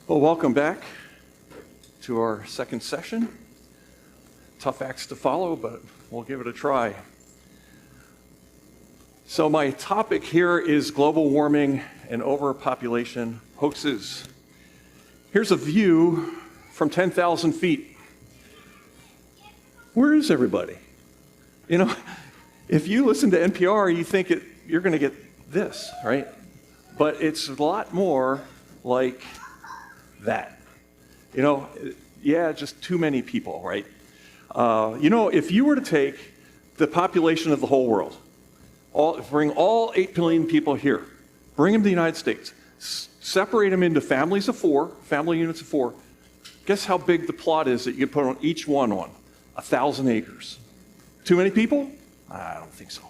Well, welcome back to our second session. Tough acts to follow, but we'll give it a try. So my topic here is global warming and overpopulation hoaxes. Here's a view from 10,000 feet. Where is everybody? You know, if you listen to NPR, you think you're going to get this, right? But it's a lot more like that. You know, yeah, just too many people, right? If you were to take the population of the whole world, bring all 8 billion people here, bring them to the United States, separate them into families of 4, family units of 4, guess how big the plot is that you can put on each one on? 1,000 acres. Too many people? I don't think so.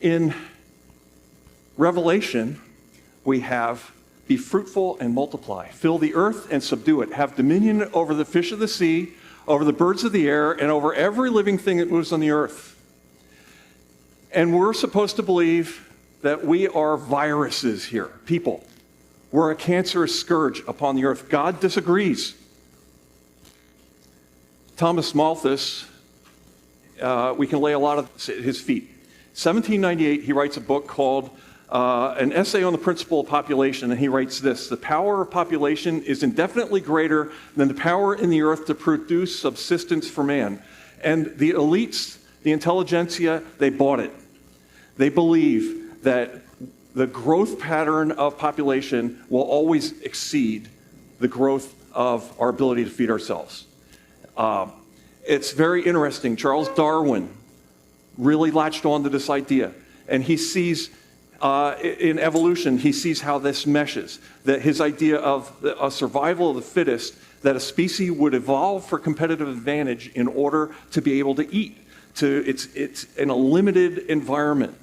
In Revelation, we have be fruitful and multiply. Fill the earth and subdue it. Have dominion over the fish of the sea, over the birds of the air, and over every living thing that moves on the earth. And we're supposed to believe that we are viruses here, people. We're a cancerous scourge upon the earth. God disagrees. Thomas Malthus, we can lay a lot of his feet. 1798, he writes a book called An Essay on the Principle of Population, and he writes this: the power of population is indefinitely greater than the power in the earth to produce subsistence for man. And the elites, the intelligentsia, they bought it. They believe that the growth pattern of population will always exceed the growth of our ability to feed ourselves. It's very interesting. Charles Darwin really latched on to this idea, and he sees in evolution, he sees how this meshes, that his idea of a survival of the fittest, that a species would evolve for competitive advantage in order to be able to eat. It's in a limited environment.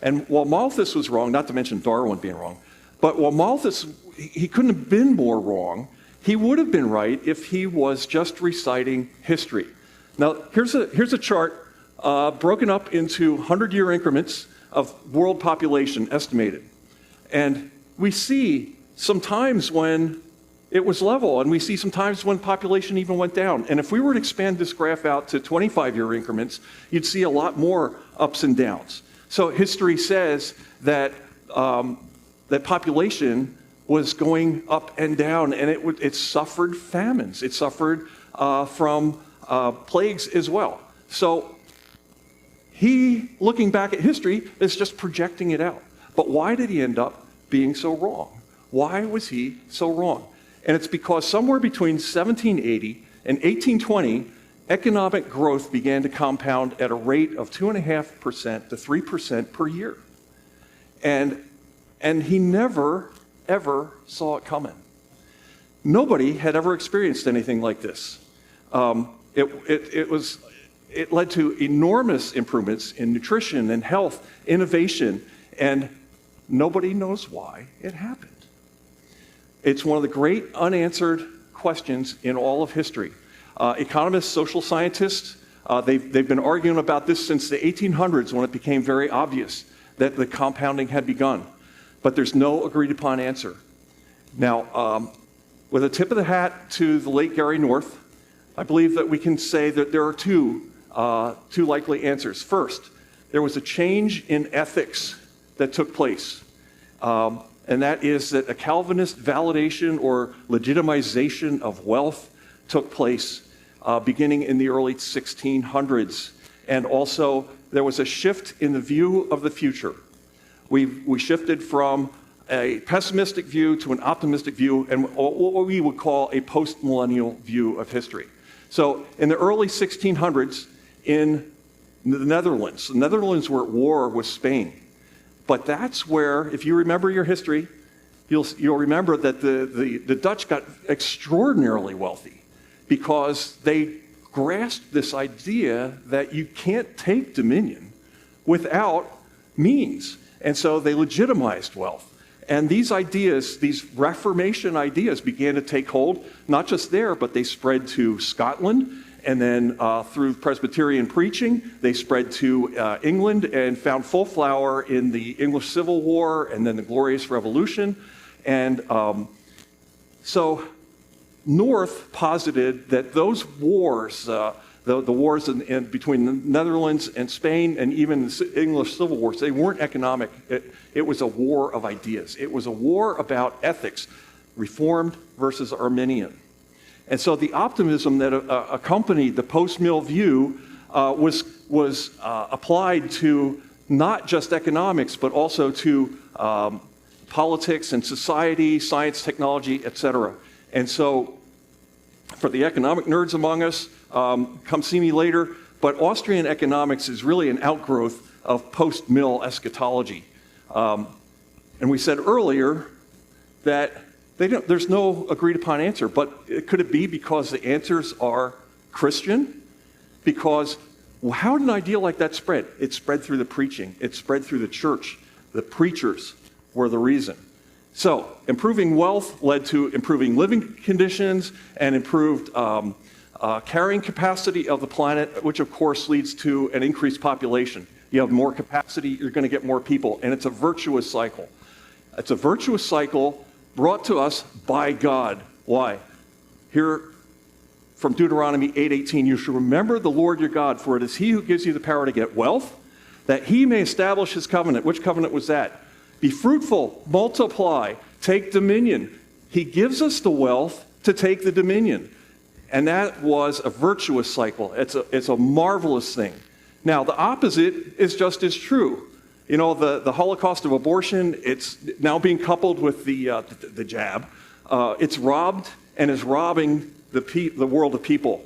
And while Malthus was wrong, not to mention Darwin being wrong, but while Malthus, he couldn't have been more wrong, he would have been right if he was just reciting history. Now, here's a chart broken up into 100-year increments of world population estimated. And we see some times when it was level, and we see some times when population even went down. And if we were to expand this graph out to 25-year increments, you'd see a lot more ups and downs. So history says that that population was going up and down, and it suffered famines. It suffered from plagues as well. So he, looking back at history, is just projecting it out. But why did he end up being so wrong? Why was he so wrong? And it's because somewhere between 1780 and 1820, economic growth began to compound at a rate of 2.5% to 3% per year. And he never, ever saw it coming. Nobody had ever experienced anything like this. It led to enormous improvements in nutrition and health, innovation, and nobody knows why it happened. It's one of the great unanswered questions in all of history. Economists, social scientists, they've been arguing about this since the 1800s, when it became very obvious that the compounding had begun. But there's no agreed upon answer. Now, with a tip of the hat to the late Gary North, I believe that we can say that there are two likely answers. First, there was a change in ethics that took place. And that is that a Calvinist validation or legitimization of wealth took place beginning in the early 1600s. And also, there was a shift in the view of the future. We shifted from a pessimistic view to an optimistic view, and what we would call a post-millennial view of history. So in the early 1600s, in the Netherlands were at war with Spain. But that's where, if you remember your history, you'll remember that the Dutch got extraordinarily wealthy because they grasped this idea that you can't take dominion without means. And so they legitimized wealth. And these ideas, these Reformation ideas, began to take hold, not just there, but they spread to Scotland, and then through Presbyterian preaching, they spread to England and found full flower in the English Civil War and then the Glorious Revolution. And So North posited that those wars, the wars between the Netherlands and Spain and even the English Civil Wars, they weren't economic. It was a war of ideas. It was a war about ethics, Reformed versus Arminian. And so the optimism that accompanied the post-mill view was applied to not just economics, but also to politics and society, science, technology, etc. And so for the economic nerds among us, come see me later, but Austrian economics is really an outgrowth of post-mill eschatology. And we said earlier that there's no agreed upon answer, but could it be because the answers are Christian? Because how did an idea like that spread? It spread through the preaching. It spread through the church. The preachers were the reason. So improving wealth led to improving living conditions and improved carrying capacity of the planet, which of course leads to an increased population. You have more capacity, you're going to get more people, and it's a virtuous cycle. It's a virtuous cycle brought to us by God. Why? Here from Deuteronomy 8:18, you should remember the Lord your God, for it is he who gives you the power to get wealth, that he may establish his covenant. Which covenant was that? Be fruitful, multiply, take dominion. He gives us the wealth to take the dominion. And that was a virtuous cycle. It's a marvelous thing. Now, the opposite is just as true. You know, the Holocaust of abortion, it's now being coupled with the jab. It's robbed and is robbing the world of people.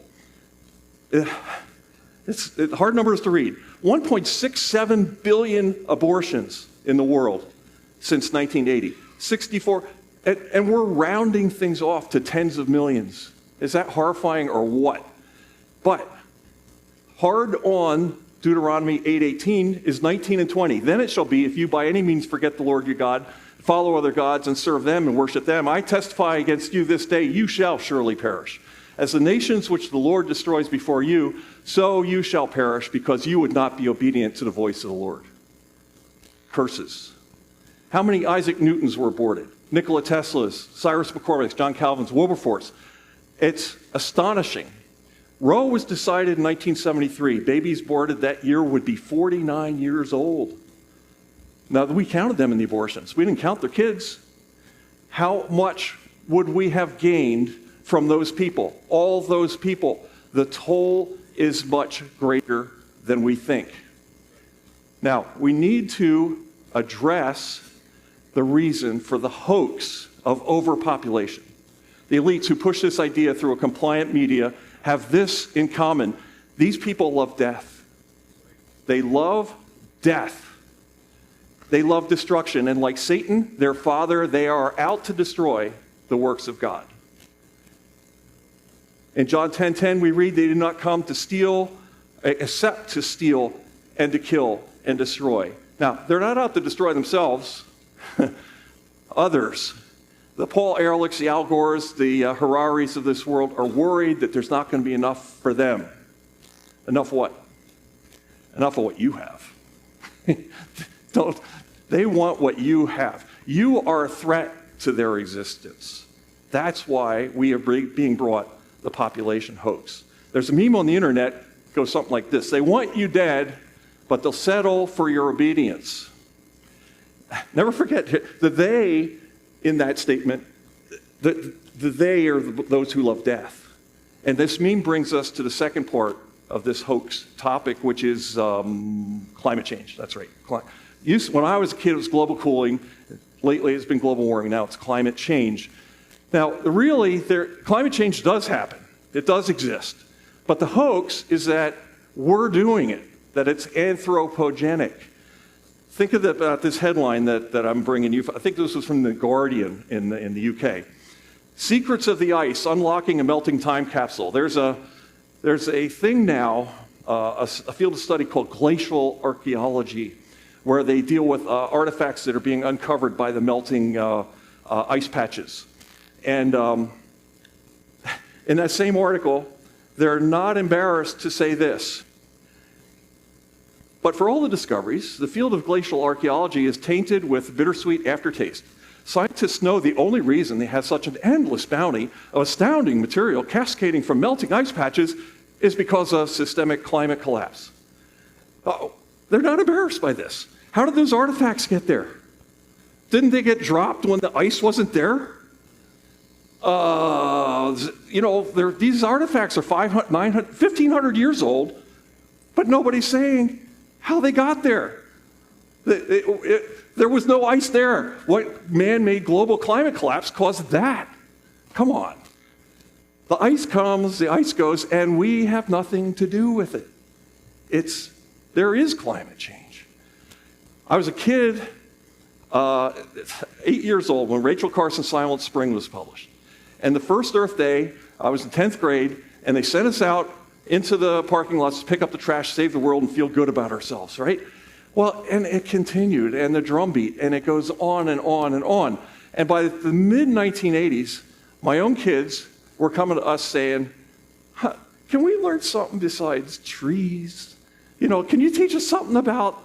It's hard numbers to read. 1.67 billion abortions in the world since 1980. 64, and we're rounding things off to tens of millions. Is that horrifying or what? But hard on Deuteronomy 8:18 is 19 and 20. Then it shall be, if you by any means forget the Lord your God, follow other gods and serve them and worship them, I testify against you this day, you shall surely perish. As the nations which the Lord destroys before you, so you shall perish, because you would not be obedient to the voice of the Lord. Curses. How many Isaac Newtons were aborted? Nikola Tesla's, Cyrus McCormick's, John Calvin's, Wilberforce. It's astonishing. Roe was decided in 1973. Babies aborted that year would be 49 years old. Now, we counted them in the abortions. We didn't count their kids. How much would we have gained from those people? All those people. The toll is much greater than we think. Now, we need to address the reason for the hoax of overpopulation. The elites who push this idea through a compliant media have this in common. These people love death. They love death. They love destruction. And like Satan, their father, they are out to destroy the works of God. In John 10:10, we read, they did not come to steal, except to steal and to kill and destroy. Now, they're not out to destroy themselves. Others. The Paul Ehrlichs, the Al Gores, the Hararis of this world are worried that there's not going to be enough for them. Enough what? Enough of what you have. They want what you have. You are a threat to their existence. That's why we are being brought the population hoax. There's a meme on the internet that goes something like this. They want you dead, but they'll settle for your obedience. Never forget the they in that statement, the they are those who love death. And this meme brings us to the second part of this hoax topic, which is climate change. That's right. When I was a kid, it was global cooling. Lately, it's been global warming. Now it's climate change. Now, really, climate change does happen. It does exist. But the hoax is that we're doing it, that it's anthropogenic. Think about this headline that I'm bringing you. I think this was from The Guardian in the UK. Secrets of the Ice, Unlocking a Melting Time Capsule. There's a thing now, a field of study called glacial archaeology, where they deal with artifacts that are being uncovered by the melting ice patches. And in that same article, they're not embarrassed to say this. But for all the discoveries, the field of glacial archaeology is tainted with bittersweet aftertaste. Scientists know the only reason they have such an endless bounty of astounding material cascading from melting ice patches is because of systemic climate collapse. They're not embarrassed by this. How did those artifacts get there? Didn't they get dropped when the ice wasn't there? These artifacts are 500, 900, 1,500 years old, but nobody's saying how they got there. There was no ice there. What man-made global climate collapse caused that? Come on. The ice comes, the ice goes, and we have nothing to do with it. There is climate change. I was a kid, 8 years old, when Rachel Carson's Silent Spring was published. And the first Earth Day, I was in 10th grade, and they sent us out into the parking lots to pick up the trash, save the world, and feel good about ourselves, right? Well, and it continued, and the drumbeat, and it goes on and on and on. And by the mid-1980s, my own kids were coming to us saying, can we learn something besides trees? Can you teach us something about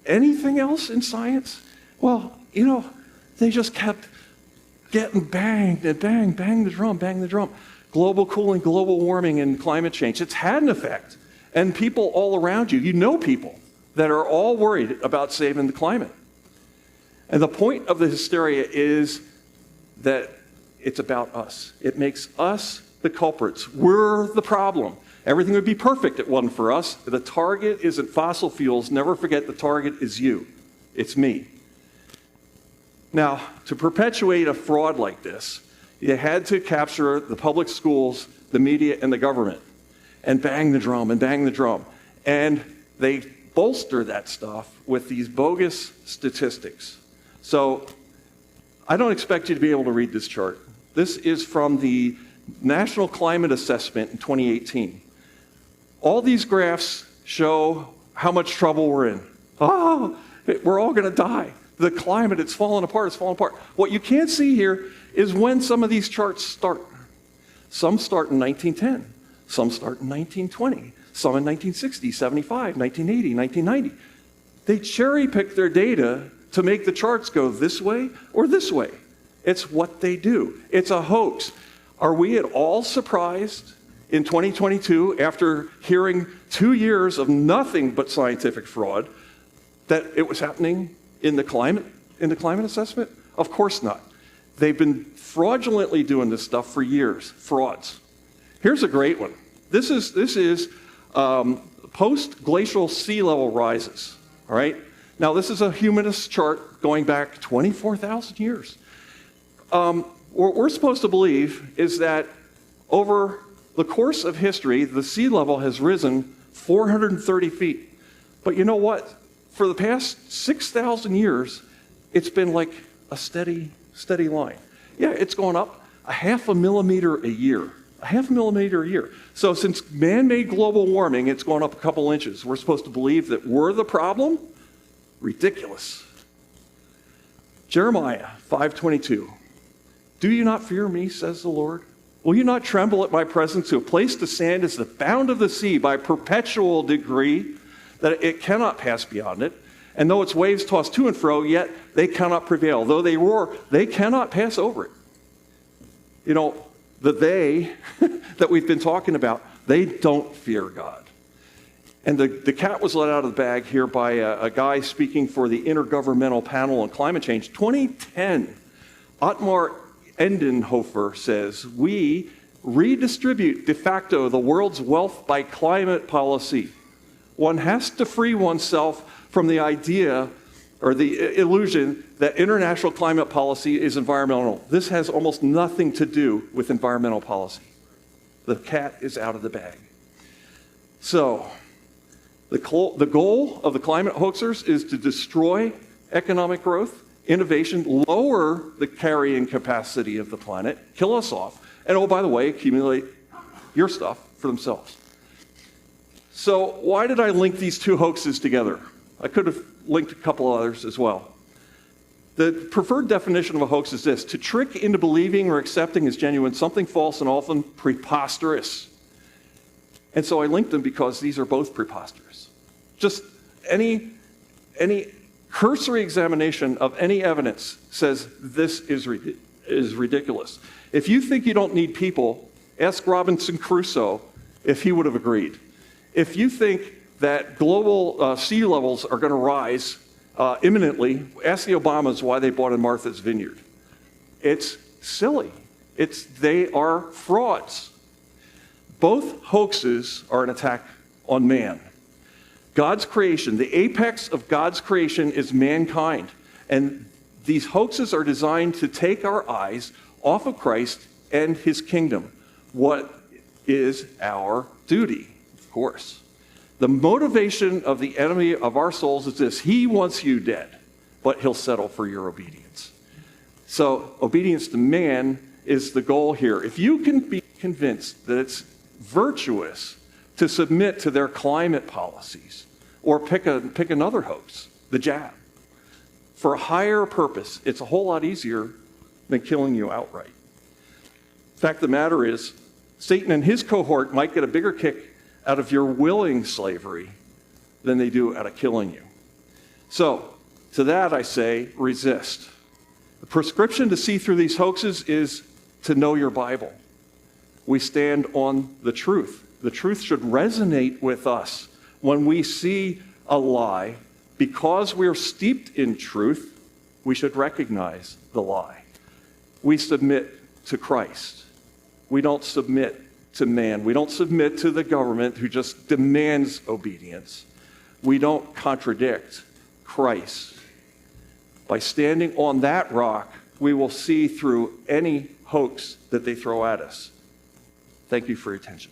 anything else in science? Well, they just kept getting banged and bang the drum. Global cooling, global warming, and climate change. It's had an effect. And people all around you know people that are all worried about saving the climate. And the point of the hysteria is that it's about us. It makes us the culprits. We're the problem. Everything would be perfect if it wasn't for us. The target isn't fossil fuels. Never forget the target is you. It's me. Now, to perpetuate a fraud like this, you had to capture the public schools, the media, and the government, and bang the drum. And they bolster that stuff with these bogus statistics. So I don't expect you to be able to read this chart. This is from the National Climate Assessment in 2018. All these graphs show how much trouble we're in. We're all going to die. The climate, it's falling apart. What you can't see here is when some of these charts start. Some start in 1910. Some start in 1920. Some in 1960, 75, 1980, 1990. They cherry pick their data to make the charts go this way or this way. It's what they do. It's a hoax. Are we at all surprised in 2022, after hearing 2 years of nothing but scientific fraud, that it was happening in the climate assessment? Of course not. They've been fraudulently doing this stuff for years. Frauds. Here's a great one. This is post-glacial sea level rises. All right. Now this is a humanist chart going back 24,000 years. What we're supposed to believe is that over the course of history, the sea level has risen 430 feet. But you know what? For the past 6,000 years, it's been like a steady line. Yeah, it's going up a half a millimeter a year. So since man-made global warming, it's gone up a couple inches. We're supposed to believe that we're the problem? Ridiculous. Jeremiah 5:22. Do you not fear me, says the Lord? Will you not tremble at my presence, who have placed the sand as the bound of the sea by perpetual decree, that it cannot pass beyond it? And though its waves toss to and fro, yet they cannot prevail. Though they roar, they cannot pass over it. The they that we've been talking about, they don't fear God. And the cat was let out of the bag here by a guy speaking for the Intergovernmental Panel on Climate Change. 2010, Ottmar Endenhofer says, we redistribute de facto the world's wealth by climate policy. One has to free oneself from the idea or the illusion that international climate policy is environmental. This has almost nothing to do with environmental policy. The cat is out of the bag. So, the goal of the climate hoaxers is to destroy economic growth, innovation, lower the carrying capacity of the planet, kill us off, and oh, by the way, accumulate your stuff for themselves. So why did I link these two hoaxes together? I could have linked a couple others as well. The preferred definition of a hoax is this: to trick into believing or accepting as genuine something false and often preposterous. And so I linked them because these are both preposterous. Just any Cursory examination of any evidence says this is ridiculous. If you think you don't need people, ask Robinson Crusoe if he would have agreed. If you think that global sea levels are going to rise imminently, ask the Obamas why they bought in Martha's Vineyard. It's silly. They are frauds. Both hoaxes are an attack on man. God's creation, the apex of God's creation is mankind. And these hoaxes are designed to take our eyes off of Christ and his kingdom. What is our duty? Of course. The motivation of the enemy of our souls is this: he wants you dead, but he'll settle for your obedience. So obedience to man is the goal here. If you can be convinced that it's virtuous to submit to their climate policies, or pick another hoax, the jab, for a higher purpose, it's a whole lot easier than killing you outright. Fact of the matter is, Satan and his cohort might get a bigger kick out of your willing slavery than they do out of killing you. So, to that I say, resist. The prescription to see through these hoaxes is to know your Bible. We stand on the truth. The truth should resonate with us when we see a lie. Because we're steeped in truth, we should recognize the lie. We submit to Christ. We don't submit to man. We don't submit to the government who just demands obedience. We don't contradict Christ. By standing on that rock, we will see through any hoax that they throw at us. Thank you for your attention.